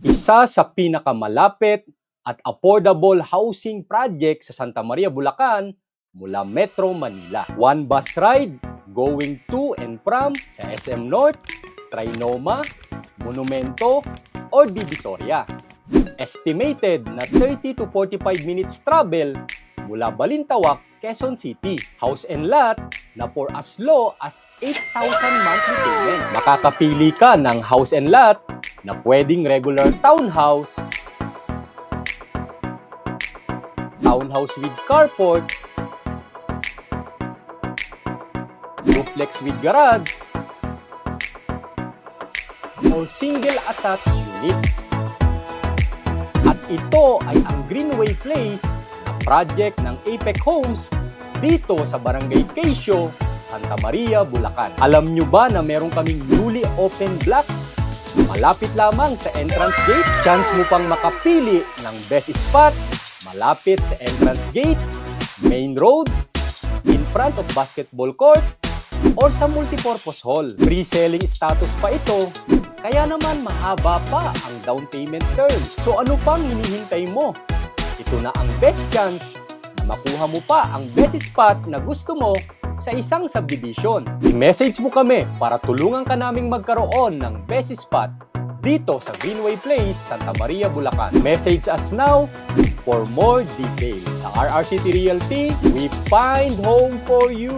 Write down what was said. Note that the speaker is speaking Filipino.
Isa sa pinakamalapit at affordable housing project sa Santa Maria, Bulacan mula Metro Manila. One bus ride going to and from sa SM North, Trinoma, Monumento, or Divisoria. Estimated na 30 to 45 minutes travel mula Balintawak, Quezon City. House and lot na for as low as 8,000 monthly payment. Makakapili ka ng house and lot na pwedeng regular townhouse, townhouse with carport, duplex with garage, o single attached unit. At ito ay ang Greenway Place na project ng Apex Homes dito sa Barangay Quezon, Santa Maria, Bulacan. Alam nyo ba na meron kaming newly open blocks? Malapit lamang sa entrance gate, chance mo pang makapili ng best spot malapit sa entrance gate, main road, in front of basketball court, or sa multipurpose hall. Pre-selling status pa ito, kaya naman mahaba pa ang down payment terms. So ano pang hinihintay mo? Ito na ang best chance na makuha mo pa ang best spot na gusto mo sa isang subdivision. I-message mo kami para tulungan ka naming magkaroon ng best spot dito sa Greenway Place, Santa Maria, Bulacan. Message us now for more details. Sa RRCT Realty, we find home for you.